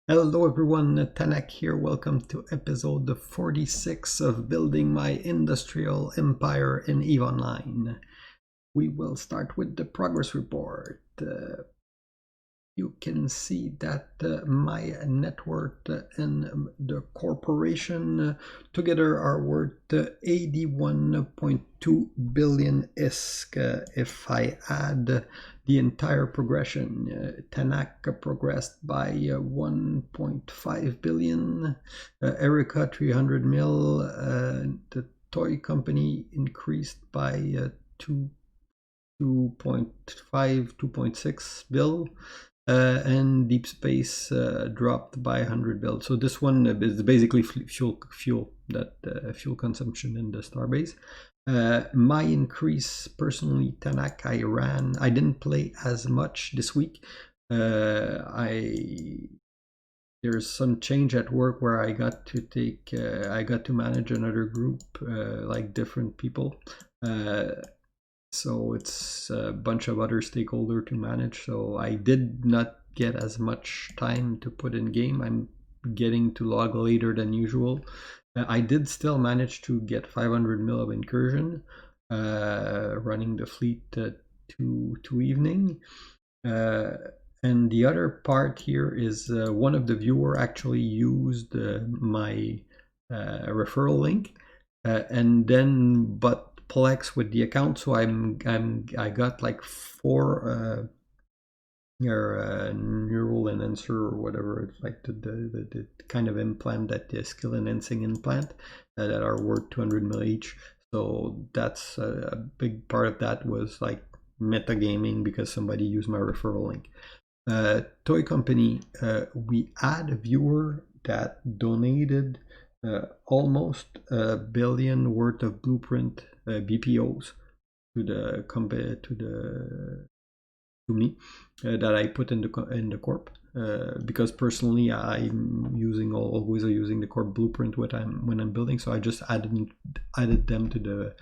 Hello everyone, Tanak here. Welcome to episode 46 of Building My Industrial Empire in EVE Online. We will start with the progress report. You can see that my net worth and the corporation together are worth 81.2 billion ISK. If I add the entire progression, Tanak progressed by 1.5 billion, Erica 300 mil, the toy company increased by 2.5, 2.6 bill. And deep space dropped by 100 bill. So this one is basically fuel consumption in the starbase. My increase personally, Tanak, I didn't play as much this week. There's some change at work where I got to manage another group, like different people. So it's a bunch of other stakeholders to manage. So I did not get as much time to put in game. I'm getting to log later than usual. I did still manage to get 500 mil of incursion, running the fleet to evening. And the other part here is one of the viewer actually used my referral link, and then but Plex with the account, so I got like 4 neural enhancer or whatever. It's like the kind of implant that the skill enhancing implant that are worth 200 mil each. So that's a big part of that was like metagaming because somebody used my referral link. Toy company, we had a viewer that donated almost $1 billion worth of blueprint BPOs to me that I put in the corp, because personally I'm always using the corp blueprint when I'm building, so I just added them to the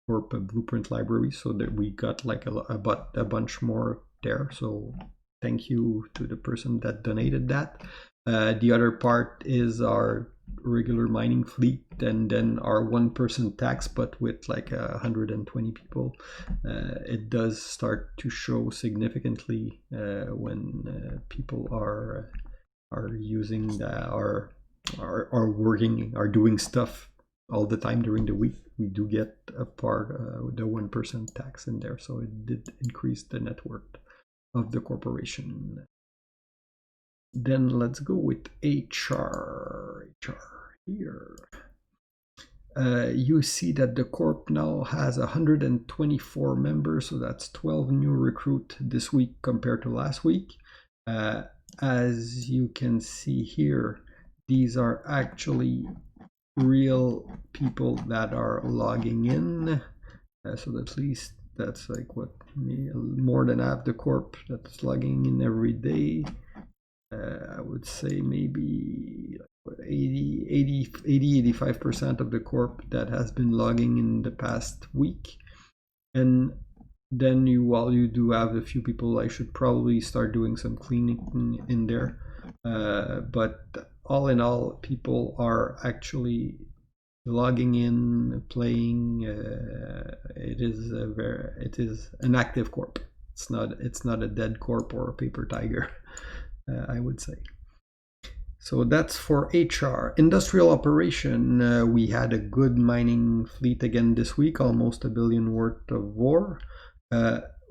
corp blueprint library, so that we got like a bunch more there. So thank you to the person that donated that. The other part is our regular mining fleet, and then our 1% tax, but with like 120 people. It does start to show significantly when people are using are working, are doing stuff all the time during the week. We do get a part the 1% tax in there, so it did increase the net worth of the corporation. Then let's go with HR here. You see that the corp now has 124 members, so that's 12 new recruit this week compared to last week. As you can see here, these are actually real people that are logging in. So at least that's like what, more than half the corp that's logging in every day. I would say maybe 85% of the corp that has been logging in the past week. And then while you do have a few people, I should probably start doing some cleaning in there. But all in all, people are actually logging in, playing. It is an active corp. It's not a dead corp or a paper tiger. I would say. So that's for HR. Industrial operation, we had a good mining fleet again this week, almost $1 billion worth of ore.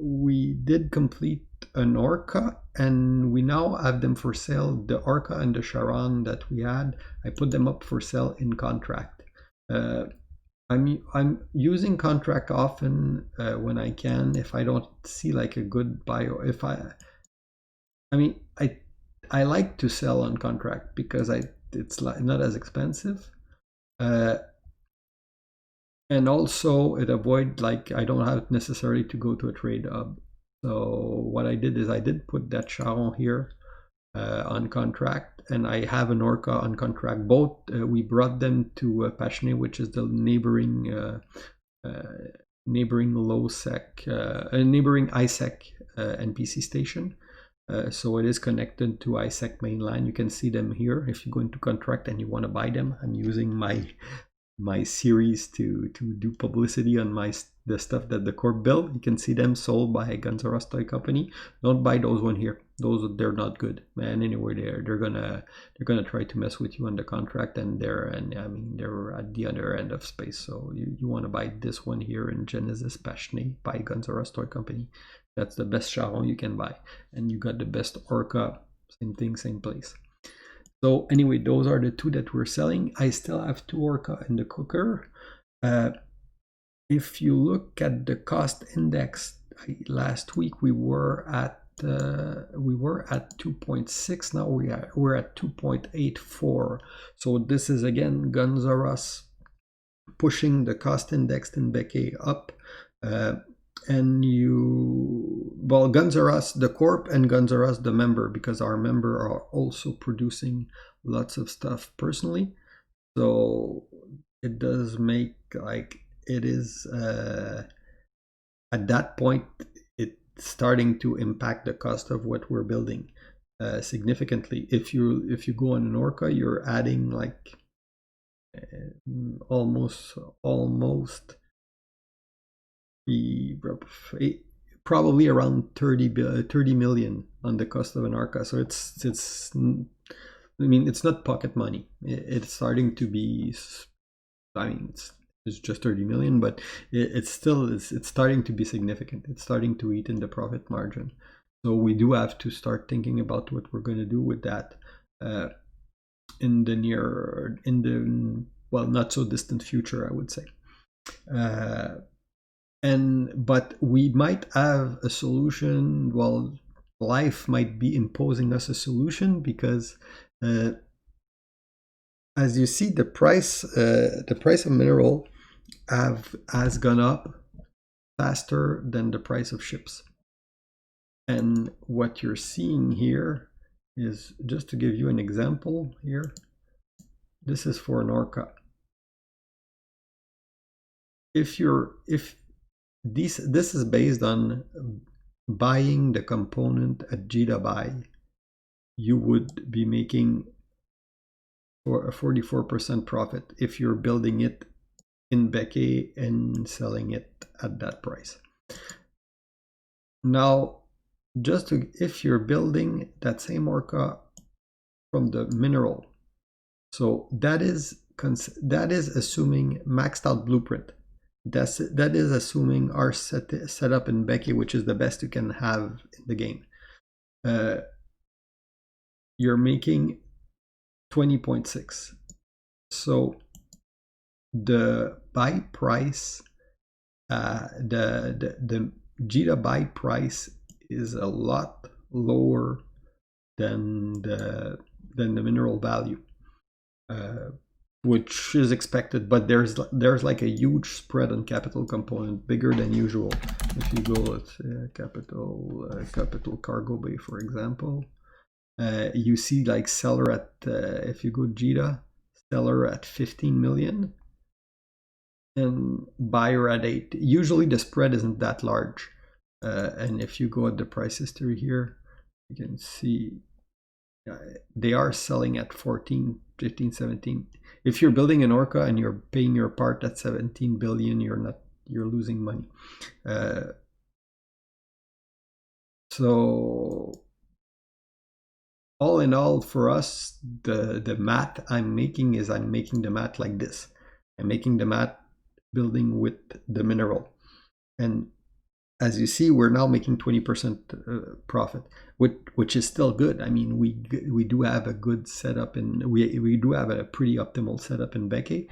We did complete an Orca, and we now have them for sale. The Orca and the Charon that we had, I put them up for sale in contract. I'm using contract often when I can, if I don't see like a good bio. I like to sell on contract because it's not as expensive, and also it avoid, like, I don't have necessarily to go to a trade hub. So what I did is I did put that Charon here on contract, and I have an Orca on contract. Both we brought them to Passionate, which is the neighboring low sec, neighboring ISEC NPC station. So it is connected to ISEC mainline. You can see them here. If you go into contract and you want to buy them, I'm using my series to do publicity on the stuff that the corp built. You can see them sold by Guns N' Roses Toy Company. Don't buy those one here. They're not good, man. Anyway, they're gonna try to mess with you on the contract, and they're at the other end of space. So you want to buy this one here in Genesis Passionate by Guns N' Roses Toy Company. That's the best Charon you can buy, and you got the best Orca. Same thing, same place. So anyway, those are the two that we're selling. I still have 2 Orca in the cooker. If you look at the cost index, last week we were at 2.6. Now we're at 2.84. So this is again Guns N' Roses pushing the cost index in Becky up. And Guns N' Roses, the corp, and Guns N' Roses, the member, because our member are also producing lots of stuff personally. So it does make like it is at that point it's starting to impact the cost of what we're building significantly. If you go on an Orca, you're adding like almost probably around 30 million on the cost of an Orca. So it's not pocket money. It's starting to be, it's just 30 million, but it's starting to be significant. It's starting to eat in the profit margin. So we do have to start thinking about what we're going to do with that in the not so distant future, I would say. But we might have a solution. Well, life might be imposing us a solution, because as you see, the price of mineral has gone up faster than the price of ships. And what you're seeing here is, just to give you an example here, this is for an Orca. This is based on buying the component at Jita buy, you would be making a 44% profit if you're building it in Becky and selling it at that price. Now, if you're building that same Orca from the mineral, so that is assuming maxed out blueprint. That is assuming our setup in Becky, which is the best you can have in the game. You're making 20.6. So the buy price, the Jita buy price is a lot lower than the mineral value, which is expected, but there's like a huge spread on capital component, bigger than usual. If you go at capital cargo bay, for example, you see like seller at if you go Jita, seller at 15 million and buyer at 8. Usually the spread isn't that large, and if you go at the price history here, you can see they are selling at 14, 15, 17. If you're building an Orca and you're paying your part at 17 billion, you're losing money. So all in all, for us, the math I'm making the math like this. I'm making the math building with the mineral, and as you see, we're now making 20% profit, which is still good. I mean, we do have a good setup, and we do have a pretty optimal setup in Becky.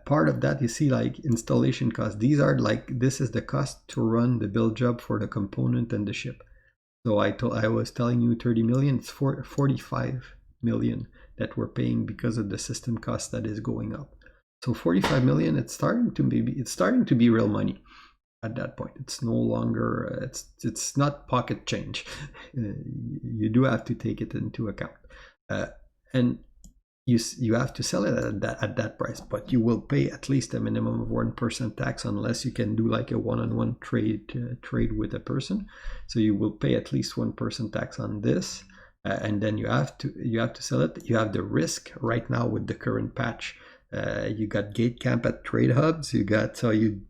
Part of that, you see, like installation costs. This is the cost to run the build job for the component and the ship. So I was telling you 30 million. It's 45 million that we're paying because of the system cost that is going up. So 45 million. It's starting to be real money. At that point, it's no longer it's not pocket change. You do have to take it into account, and you have to sell it at that price, but you will pay at least a minimum of 1% tax unless you can do like a one-on-one trade with a person. So you will pay at least 1% tax on this, and then you have to sell it. You have the risk right now with the current patch. You got gate camp at trade hubs. You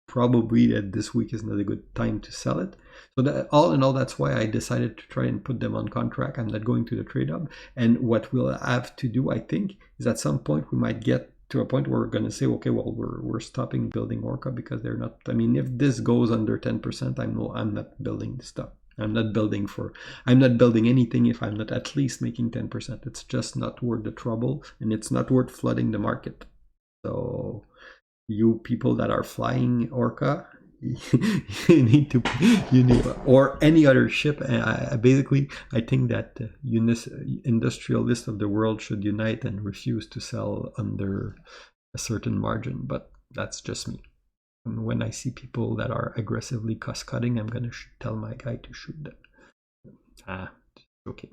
probably that this week is not a good time to sell it. So that, all in all, that's why I decided to try and put them on contract. I'm not going to the trade hub. And what we'll have to do, I think, is at some point we might get to a point where we're going to say, okay, well, we're stopping building Orca because they're not. I mean, if this goes under 10%, I'm not building stuff. I'm not building anything if I'm not at least making 10%. It's just not worth the trouble, and it's not worth flooding the market. So you people that are flying Orca, you need or any other ship. Basically, I think that the industrialists of the world should unite and refuse to sell under a certain margin. But that's just me. And when I see people that are aggressively cost cutting, I'm gonna tell my guy to shoot them. Okay.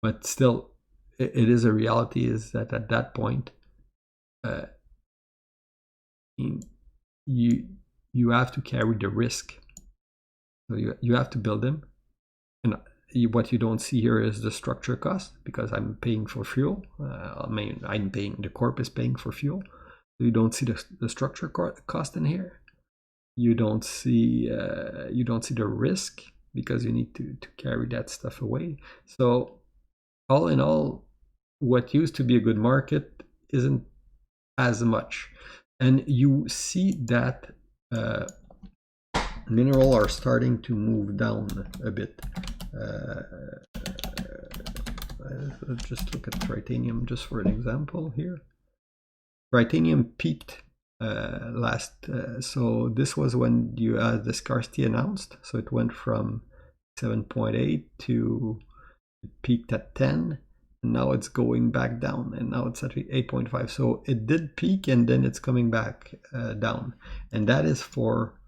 But still, it is a reality. Is that at that point, you have to carry the risk. So you have to build them, and what you don't see here is the structure cost, because I'm paying for fuel. I'm paying, the corp is paying for fuel. So you don't see the structure cost in here. You don't see the risk, because you need to carry that stuff away. So all in all, what used to be a good market isn't as much. And you see that mineral are starting to move down a bit. Let's just look at Tritanium just for an example here. Tritanium peaked so this was when you had the scarcity announced. So it went from 7.8 to, it peaked at 10. And now it's going back down, and now it's at 8.5. So it did peak, and then it's coming back down, and that is for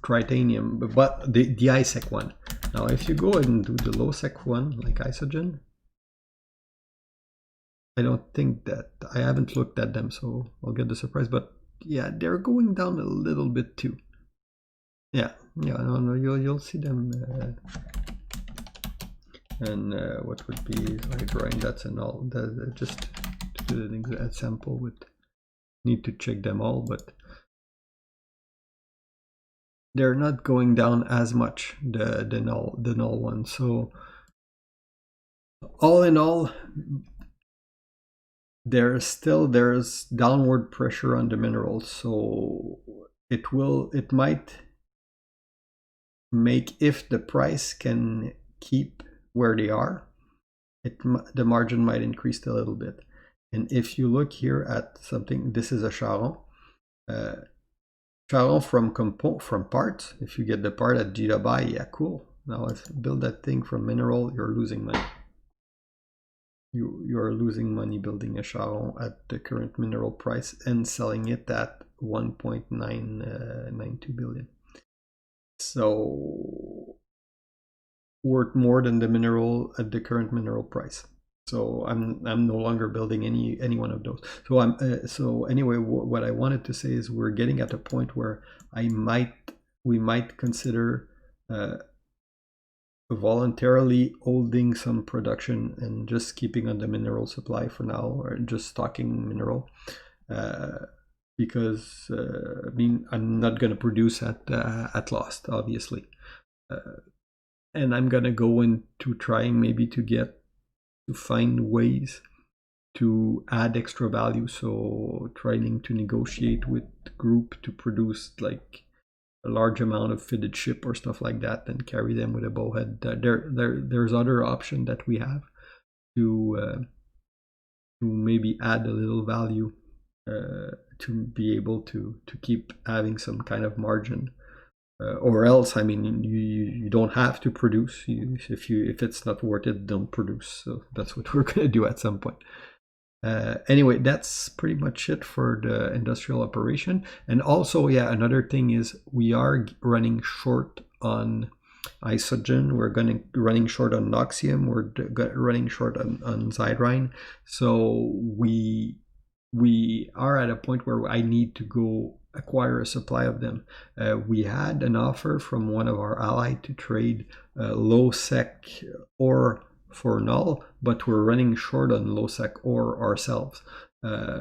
Tritanium, but the ISEC one. Now, if you go and do the low sec one, like Isogen, I don't think that, I haven't looked at them, so I'll get the surprise. But yeah, they're going down a little bit too. Yeah, no, you'll see them. And what would be like drawing that's and all that, just to do an example, with need to check them all, but they're not going down as much, the null one. So all in all, there's downward pressure on the minerals. So it might make, if the price can keep where they are, the margin might increase a little bit. And if you look here at something, this is a Charon. Charon from parts. If you get the part at Gigabyte, yeah, cool. Now if you build that thing from mineral, you're losing money. You are losing money building a Charon at the current mineral price and selling it at 1.992 billion. So worth more than the mineral at the current mineral price. So I'm no longer building any one of those. So so anyway, what I wanted to say is we're getting at a point where we might consider voluntarily holding some production and just keeping on the mineral supply for now, or just stocking mineral, because I mean, I'm not going to produce at loss, obviously. And I'm gonna go into trying maybe to find ways to add extra value. So trying to negotiate with the group to produce like a large amount of fitted ship or stuff like that, and carry them with a bowhead. There's other option that we have to maybe add a little value to be able to keep having some kind of margin. Or else, I mean, you don't have to produce. If it's not worth it, don't produce. So that's what we're gonna do at some point. Anyway, that's pretty much it for the industrial operation. And also, yeah, another thing is we are running short on isogen. We're running short on noxium. We're running short on Zydrine. So we are at a point where I need to go acquire a supply of them. We had an offer from one of our allies to trade low sec ore for null, but we're running short on low sec ore ourselves.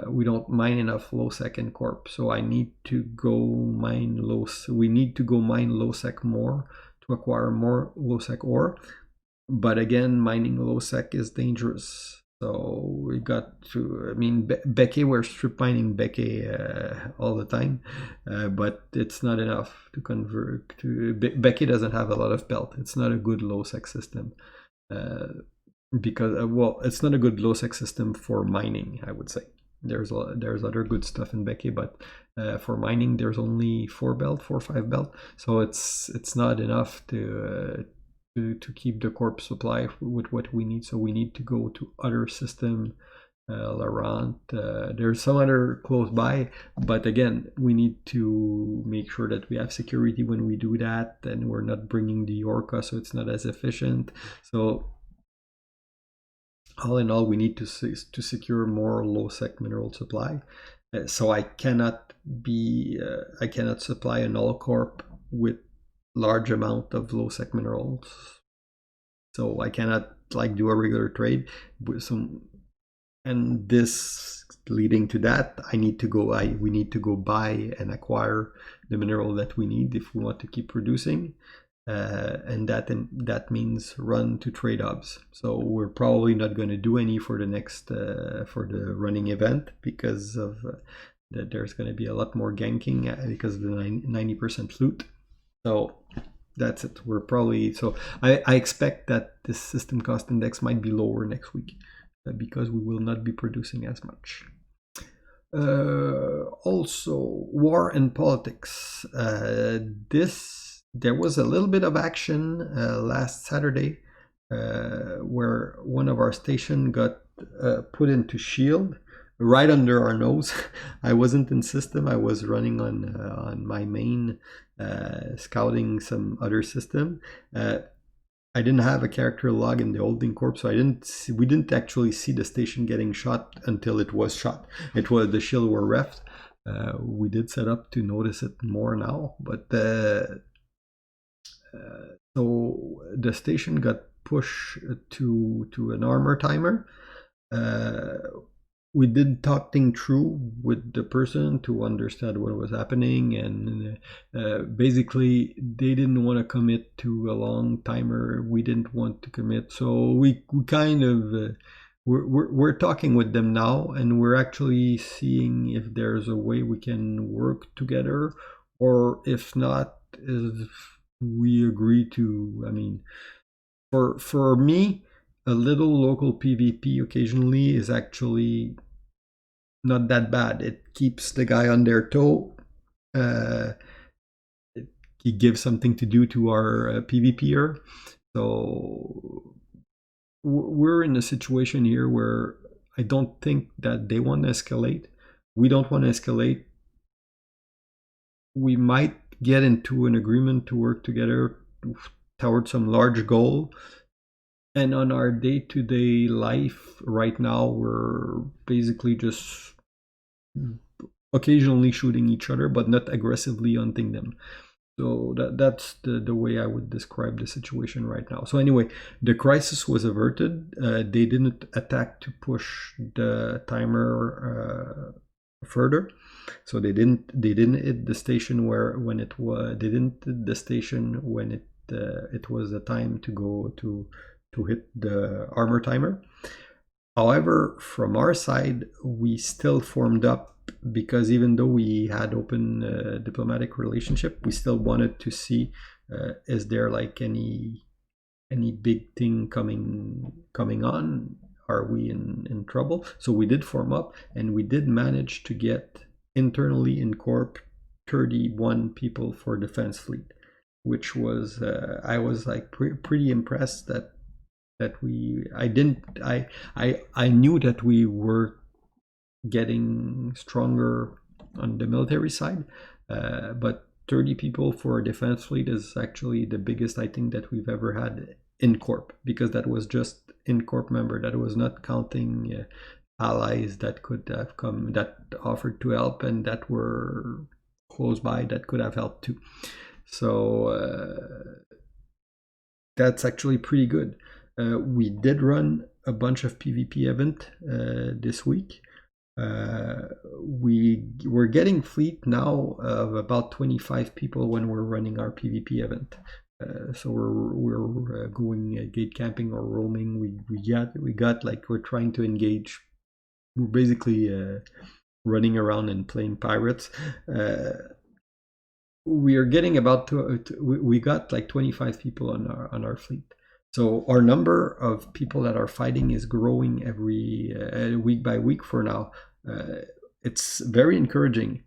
We don't mine enough low sec in Corp, so I need to go mine low. We need to go mine low sec more to acquire more low sec ore. But again, mining low sec is dangerous. So we got to, I mean, Beke, we're strip mining Beke all the time, but it's not enough to convert to. Beke doesn't have a lot of belt. It's not a good low sec system. Because well, it's not a good low sec system for mining, I would say. There's other good stuff in Becky, but for mining there's only 4 or 5 belt, so it's not enough to keep the corp supply with what we need. So we need to go to other system, Laurent. There's some other close by, but again, we need to make sure that we have security when we do that, and we're not bringing the Orca, so it's not as efficient. So all in all, we need to secure more low sec mineral supply. So I cannot supply a null corp with large amount of low sec minerals. So I cannot like do a regular trade with some, and this leading to that, we need to go buy and acquire the mineral that we need if we want to keep producing. And that means run to trade hubs. So we're probably not going to do any for the next for the running event, because of that there's going to be a lot more ganking because of the 90% loot. So that's it. We're probably, so I expect that this system cost index might be lower next week because we will not be producing as much. Also, war and politics. There was a little bit of action last Saturday where one of our station got put into shield right under our nose. I wasn't in system. I was running on my main, scouting some other system. I didn't have a character log in the holding corp, so we didn't actually see the station getting shot until it was shot. The shield were refed. We did set up to notice it more now, but so the station got pushed to an armor timer. We did talk things through with the person to understand what was happening, and basically they didn't want to commit to a long timer. We didn't want to commit, so we kind of we're talking with them now, and we're actually seeing if there's a way we can work together, or if not, if we agree to, I mean, for me, a little local PvP occasionally is actually not that bad. It keeps the guy on their toe. He gives something to do to our PvPer. So we're in a situation here where I don't think that they want to escalate. We don't want to escalate. We might get into an agreement to work together towards some large goal. And on our day-to-day life right now, we're basically just occasionally shooting each other, but not aggressively hunting them. So that's the way I would describe the situation right now. So anyway, the crisis was averted. They didn't attack to push the timer further. So they didn't hit the station when it was the time to go to hit the armor timer. However, from our side, we still formed up, because even though we had open diplomatic relationship, we still wanted to see is there like any big thing coming on? Are we in trouble? So we did form up, and we did manage to get internally in Corp 31 people for defense fleet, which was I was like pretty impressed that I knew that we were getting stronger on the military side, but 30 people for a defense fleet is actually the biggest I think that we've ever had in Corp, because that was just in Corp member. That was not counting allies that could have come, that offered to help and that were close by that could have helped too. So that's actually pretty good. We did run a bunch of PvP event this week. We're getting fleet now of about 25 people when we're running our PvP event. So we're going gate camping or roaming. We got like, we're trying to engage. We're basically running around and playing pirates. We are getting about we got like 25 people on our fleet. So our number of people that are fighting is growing every week by week for now. It's very encouraging.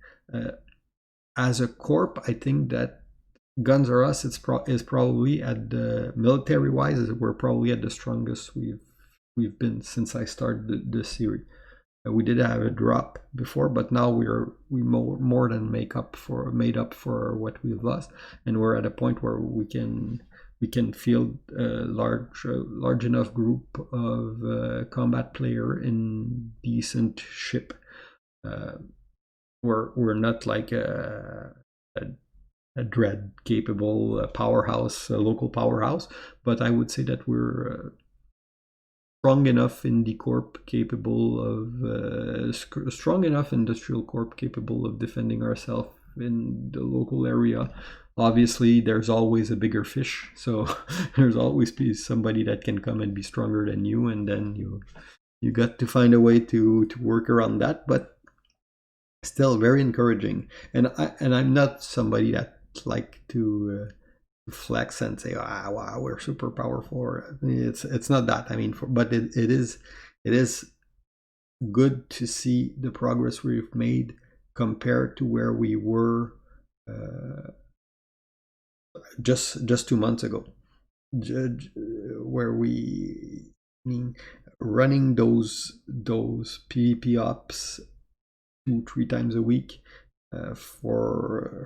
As a corp, I think that Guns R Us is probably at the military wise, we're probably at the strongest we've been since I started the series. We did have a drop before, but now we more than made up for what we've lost, and we're at a point where we can field a large enough group of combat player in decent ship. We're not like a dread capable powerhouse, a local powerhouse, but I would say that we're strong enough indie corp capable of strong enough industrial corp capable of defending ourselves in the local area. Obviously there's always a bigger fish, so there's always be somebody that can come and be stronger than you, and then you got to find a way to work around that. But still very encouraging, and I'm not somebody that like to flex and say, wow, we're super powerful. It's not that. I mean, but it is good to see the progress we've made compared to where we were just 2 months ago, where running those PvP ops 2-3 times a week. For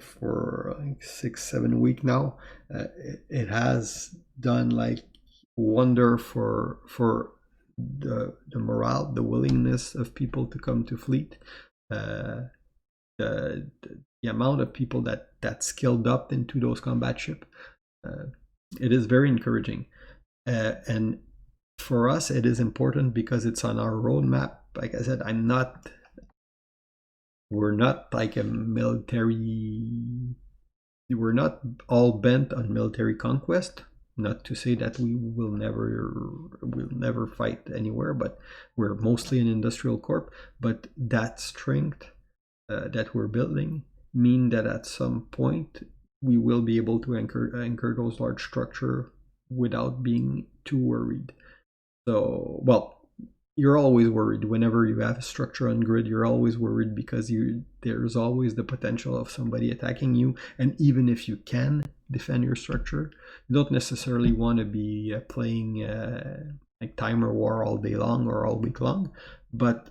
like 6-7 weeks now, it has done like wonder for the morale, the willingness of people to come to fleet, the amount of people that skilled up into those combat ship. It is very encouraging, and for us it is important because it's on our roadmap. Like I said, we're not like a military, we're not all bent on military conquest. Not to say that we will never fight anywhere, but we're mostly an industrial corp. But that strength that we're building mean that at some point we will be able to anchor those large structure without being too worried. So, well, you're always worried whenever you have a structure on grid. You're always worried because there's always the potential of somebody attacking you, and even if you can defend your structure, you don't necessarily want to be playing like timer war all day long or all week long. But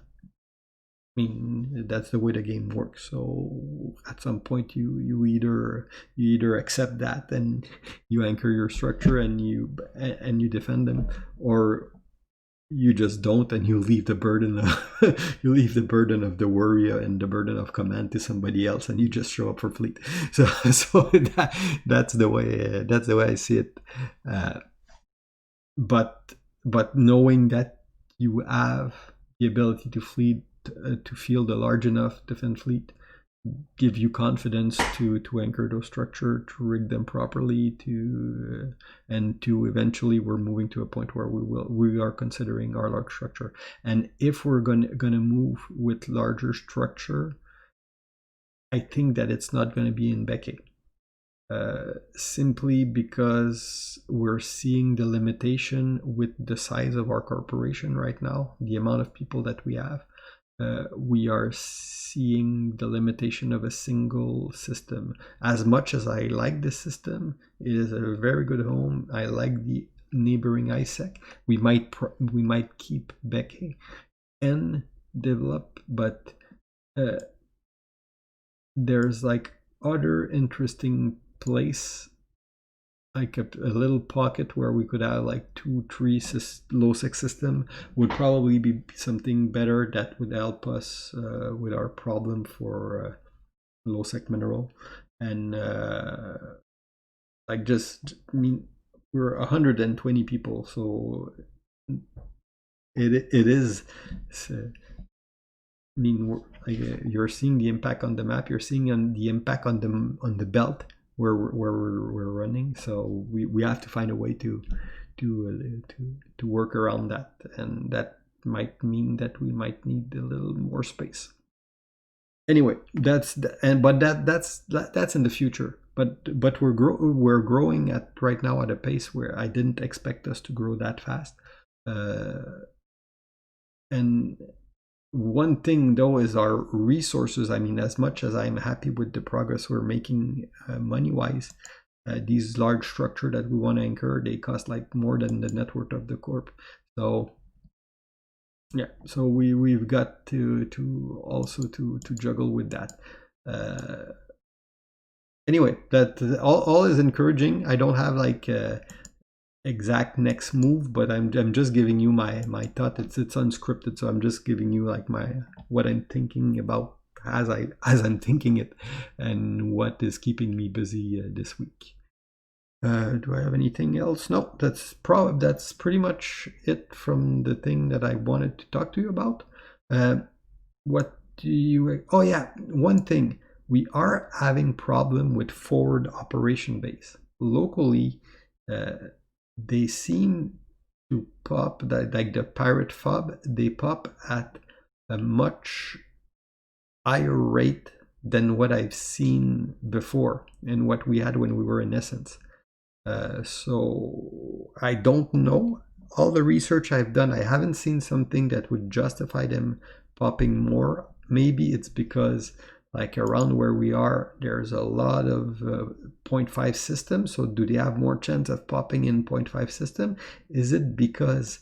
I mean, that's the way the game works. So at some point you either accept that and you anchor your structure and you defend them, or you just don't, and you leave the burden of the worry and the burden of command to somebody else, and you just show up for fleet. So that's the way I see it. But knowing that you have the ability to field a large enough defense fleet give you confidence to anchor those structure, to rig them properly, and to eventually we're moving to a point where we are considering our large structure. And if we're gonna move with larger structure, I think that it's not going to be in Becky. Simply because we're seeing the limitation with the size of our corporation right now, the amount of people that we have. We are seeing the limitation of a single system. As much as I like this system, it is a very good home. I like the neighboring ISEC. We might keep Becky and develop, but there's like other interesting place, like a little pocket where we could have like 2-3 low sec system, would probably be something better that would help us with our problem for low sec mineral. And like just, I mean, we're 120 people, so it is. I mean, you're seeing the impact on the map. You're seeing the impact on the belt where we're running. So we have to find a way to work around that, and that might mean that we might need a little more space. Anyway, that's in the future. But we're growing at right now at a pace where I didn't expect us to grow that fast. And one thing though is our resources. I mean, as much as I'm happy with the progress we're making money wise, these large structure that we want to incur, they cost like more than the net worth of the corp. So yeah, so we've got to also to juggle with that. Anyway, that all is encouraging. I don't have like exact next move, but I'm just giving you my thought. It's unscripted, so I'm just giving you like what I'm thinking about as I'm thinking it, and what is keeping me busy this week. Do I have anything else? No, that's pretty much it from the thing that I wanted to talk to you about. What do you? Oh yeah, one thing. We are having problem with forward operation base locally. They seem to pop like the pirate fob. They pop at a much higher rate than what I've seen before and what we had when we were in Essence. So I don't know. All the research I've done, I haven't seen something that would justify them popping more. Maybe it's because like around where we are, there's a lot of 0.5 systems. So do they have more chance of popping in 0.5 system? Is it because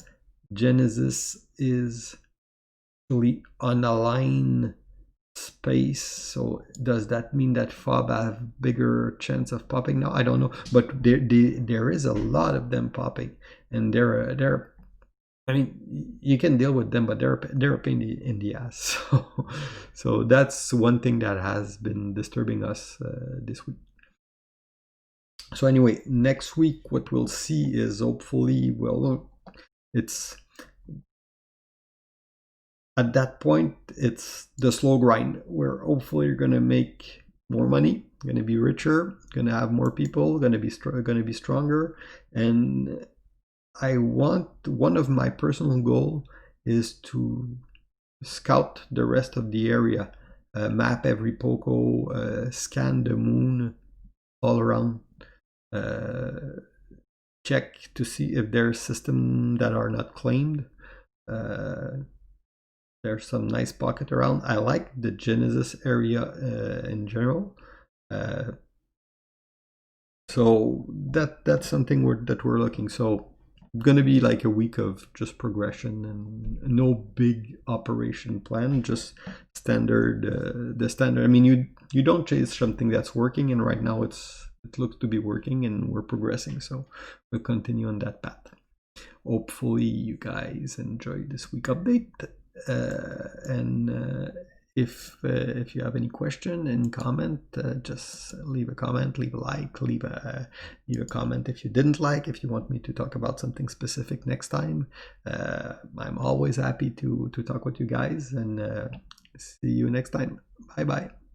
Genesis is really unaligned space? So does that mean that fob have bigger chance of popping now? I don't know, but there is a lot of them popping, and they're I mean, you can deal with them, but they're a pain in the ass. So that's one thing that has been disturbing us this week. So anyway, next week what we'll see is hopefully, well, it's at that point it's the slow grind where hopefully you're gonna make more money, gonna be richer, gonna have more people, gonna be stronger, and one of my personal goal is to scout the rest of the area, map every poco, scan the moon all around, check to see if there's systems that are not claimed. There's some nice pocket around. I like the Genesis area in general. So that's something that we're looking. So it's gonna be like a week of just progression and no big operation plan, just standard, the standard. I mean, you don't chase something that's working, and right now it looks to be working, and we're progressing. So we'll continue on that path. Hopefully you guys enjoy this week update, and if you have any question and comment, just leave a comment, leave a like, leave a comment if you didn't like, if you want me to talk about something specific next time. I'm always happy to talk with you guys, and see you next time. Bye bye.